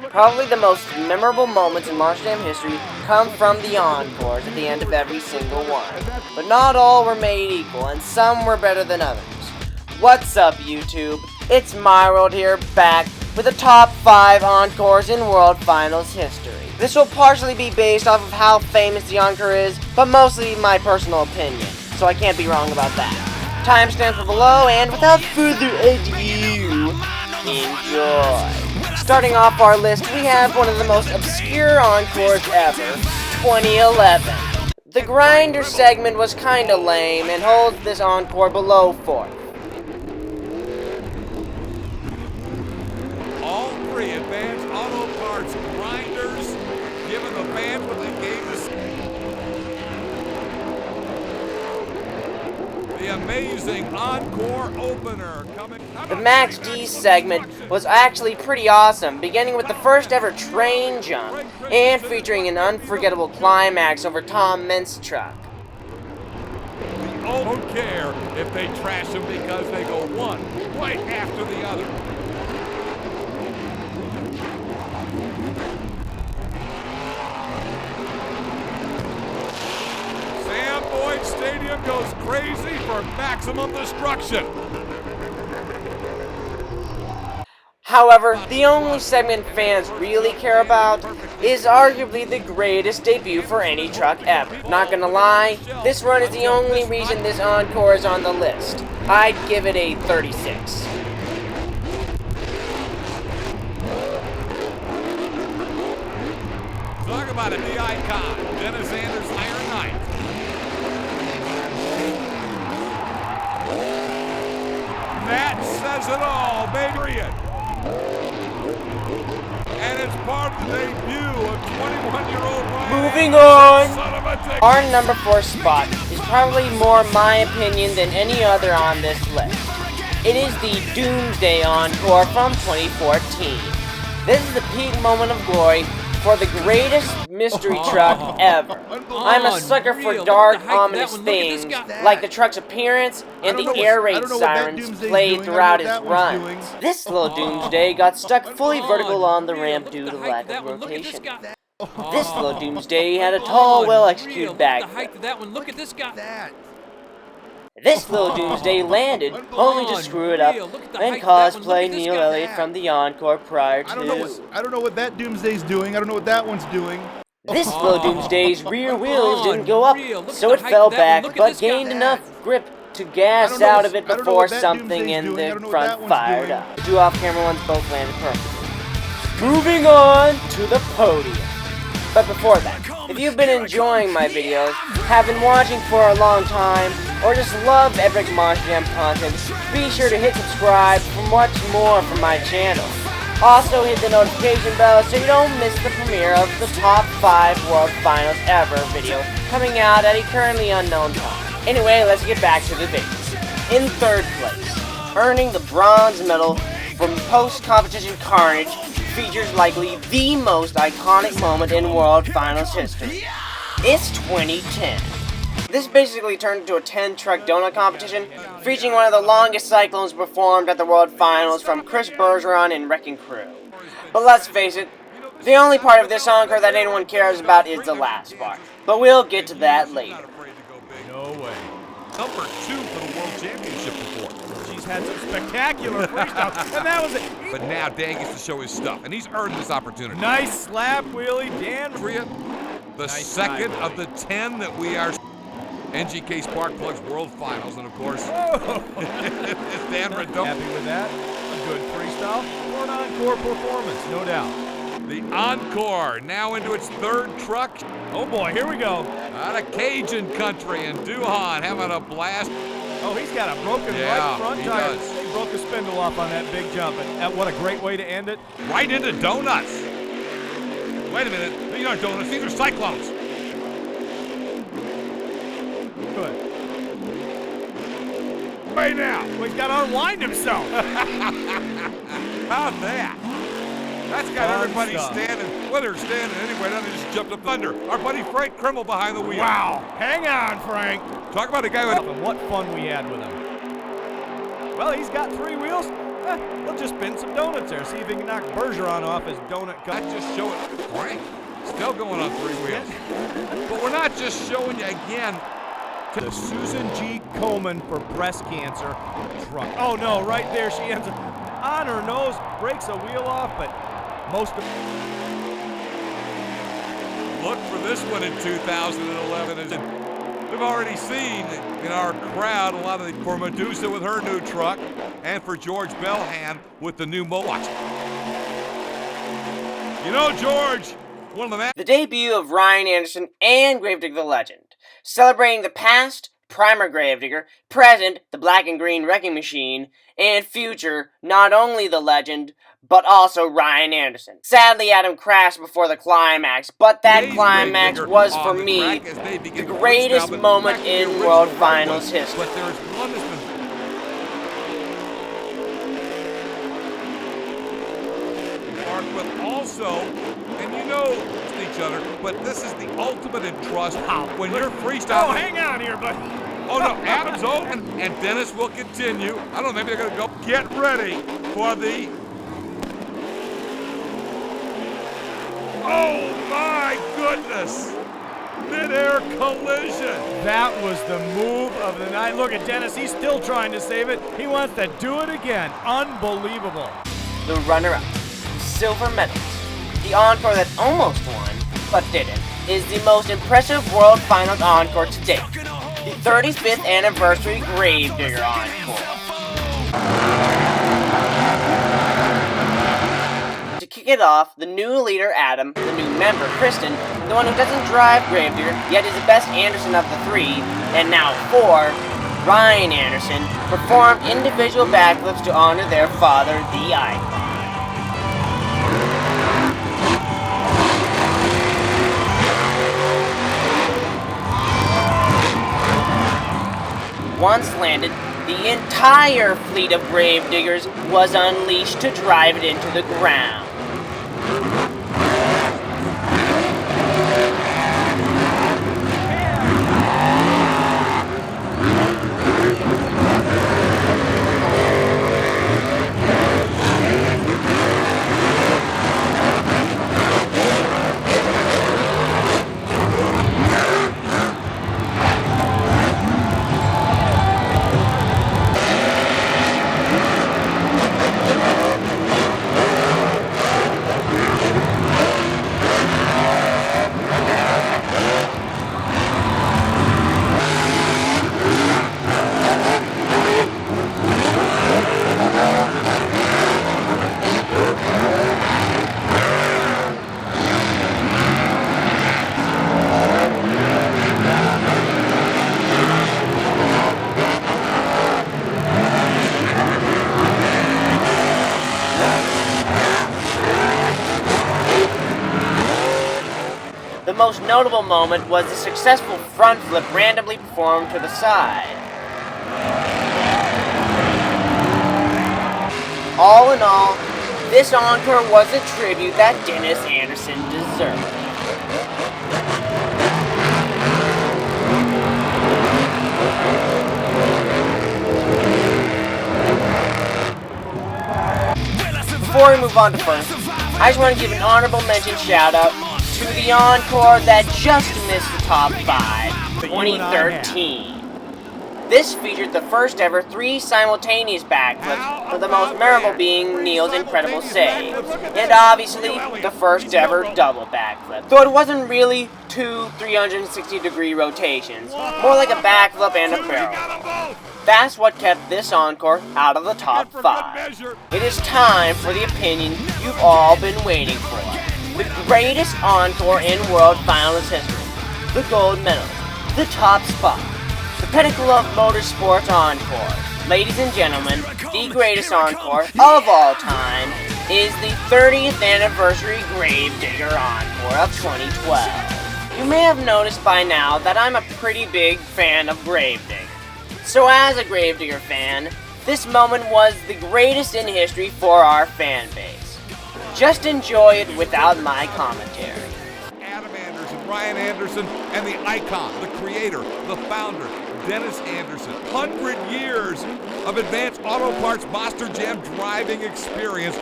Probably the most memorable moments in March Jam history come from the encores at the end of every single one. But not all were made equal, and some were better than others. What's up, YouTube? It's My World here, back with the top 5 encores in World Finals history. This will partially be based off of how famous the encore is, but mostly my personal opinion, so I can't be wrong about that. Timestamps are below, and without further ado, enjoy. Starting off our list, we have one of the most obscure encores ever, 2011. The Grinder segment was kinda lame and holds this encore below 4th. All three advanced auto parts grinders, given the bandwidth they gave us. The amazing encore opener coming. The Max D segment was actually pretty awesome, beginning with the first ever train jump and featuring an unforgettable climax over Tom Ment's truck. We don't care if they trash them because they go one right after the other. Stadium goes crazy for maximum destruction. However, the only segment fans really care about is arguably the greatest debut for any truck ever. Not gonna lie, this run is the only reason this encore is on the list. I'd give it a 36. Talk about it, the icon, Dennis Anders' Iron Knight. That says it all, baby. And it's part of the debut of 21-year-old Ryan. Moving on! Our number 4 spot is probably more my opinion than any other on this list. It is the Doomsday Encore from 2014. This is the peak moment of glory for the greatest mystery truck ever. I'm a sucker for dark, ominous things, like the truck's appearance and the air raid sirens played throughout his runs. This little Doomsday got stuck fully vertical on the ramp due to lack of rotation. This little Doomsday had a tall, well-executed backflip. Look at this guy. This little Doomsday landed, only to screw it up and cosplay Neil Elliott from the encore prior to. I don't know what that Doomsday's doing. I don't know what that one's doing. This little Doomsday's rear wheels didn't go up, so it fell back, but gained enough grip to gas out of it before something in the front fired up. The two off-camera ones both landed perfectly. Moving on to the podium. But before that, if you've been enjoying my videos, have been watching for a long time, or just love epic March Jam content, be sure to hit subscribe for much more from my channel. Also hit the notification bell so you don't miss the premiere of the top 5 World Finals ever video coming out at a currently unknown time. Anyway, let's get back to the video. In 3rd place, earning the bronze medal from post-competition carnage, features likely the most iconic moment in World Finals history. It's 2010. This basically turned into a 10-truck donut competition, featuring one of the longest cyclones performed at the World Finals from Chris Bergeron and Wrecking Crew. But let's face it, the only part of this encore that anyone cares about is the last part. But we'll get to that later. No way. Number 2 for the World Championship before. She's had some spectacular freestyles, and that was it. But now Dan gets to show his stuff, and he's earned this opportunity. Nice slap wheelie, Dan. The second of the 10 that we are. NGK Spark Plugs World Finals, and of course, Dan Redondo. Happy with that? A good freestyle or an encore performance, no doubt. The Encore now into its 3rd truck. Oh boy, here we go. Out of Cajun country, and Duhan having a blast. Oh, he's got a broken right front tire. He broke the spindle off on that big jump, and what a great way to end it. Right into donuts. Wait a minute, these aren't donuts, these are cyclones. Good. Right now. Well, he's got to unwind himself. How's that? That's got everybody standing, whether they're standing anywhere, then they just jumped up under. Our buddy Frank Krimmel behind the wheel. Wow. Hang on, Frank. Talk about a guy with... And what fun we had with him. Well, he's got 3 wheels. We'll just spin some donuts there. See if he can knock Bergeron off his donut cup. Not just show it. Great. Still going on 3 wheels. But we're not just showing you again. The Susan G. Komen for breast cancer truck. Oh no, right there she ends up on her nose, breaks a wheel off, but most of Look for this one in 2011. We've already seen in our crowd a lot of for Medusa with her new truck and for George Bellhan with the new Watch. You know, George, one of the debut of Ryan Anderson and Gravedigger the Legend. Celebrating the past, Primer Gravedigger, present, the Black and Green Wrecking Machine, and future, not only the Legend, but also Ryan Anderson. Sadly, Adam crashed before the climax, but that climax was, for me, the greatest moment in World Finals history. But there's one that's been marked, but also, and you know each other, but this is the ultimate in trust. When you're freestyling. Oh, hang on here, buddy. Oh no, Adam's open, and Dennis will continue. I don't know, maybe they're gonna go. Get ready for the. Oh my goodness! Mid-air collision. That was the move of the night. Look at Dennis, he's still trying to save it. He wants to do it again. Unbelievable. The runner-up, silver medals. The encore that almost won, but didn't, is the most impressive World Finals encore to date. The 35th anniversary Gravedigger encore. To kick it off, the new leader Adam, the new member Kristen, the one who doesn't drive Gravedigger, yet is the best Anderson of the 3, and now 4, Ryan Anderson, performed individual backflips to honor their father, the icon. Once landed, the entire fleet of Gravediggers was unleashed to drive it into the ground. The most notable moment was the successful front flip randomly performed to the side. All in all, this encore was a tribute that Dennis Anderson deserved. Before we move on to first, I just want to give an honorable mention shout out to the encore that just missed the top 5, 2013. This featured the first ever 3 simultaneous backflips, with the most memorable being Neil's incredible save, and obviously the first ever double backflip. Though it wasn't really 2 360-degree rotations, more like a backflip and a barrel. That's what kept this encore out of the top 5. It is time for the opinion you've all been waiting for. The greatest encore in World Finals history. The gold medal. The top spot. The pinnacle of motorsports encore. Ladies and gentlemen, the greatest encore of all time is the 30th anniversary Gravedigger encore of 2012. You may have noticed by now that I'm a pretty big fan of Gravedigger. So as a Gravedigger fan, this moment was the greatest in history for our fan base. Just enjoy it without my commentary. Adam Anderson, Ryan Anderson, and the icon, the creator, the founder, Dennis Anderson. 100 years of Advanced Auto Parts Monster Jam driving experience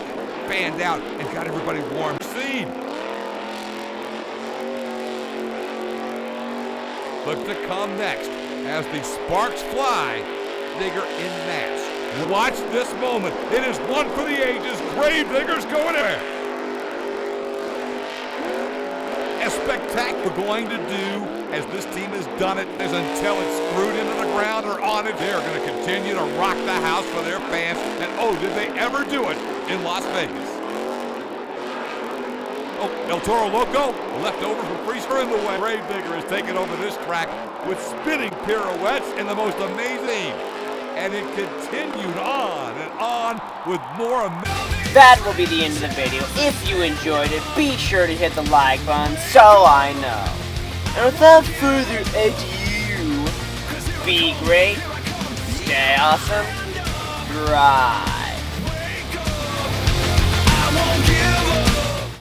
fanned out and got everybody warm. Scene. Look to come next as the sparks fly. Digger in mass. Watch this moment. It is one for the ages. Gravedigger's going in. As spectacular we're going to do as this team has done it is until it's screwed into the ground or on it. They're going to continue to rock the house for their fans. And oh, did they ever do it in Las Vegas. Oh, El Toro Loco, left over from Freezer in the way. Gravedigger has taken over this track with spinning pirouettes and the most amazing. And it continued on and on with more amazing. That will be the end of the video. If you enjoyed it, be sure to hit the like button so I know. And without further ado, be great, stay awesome, drive. I won't give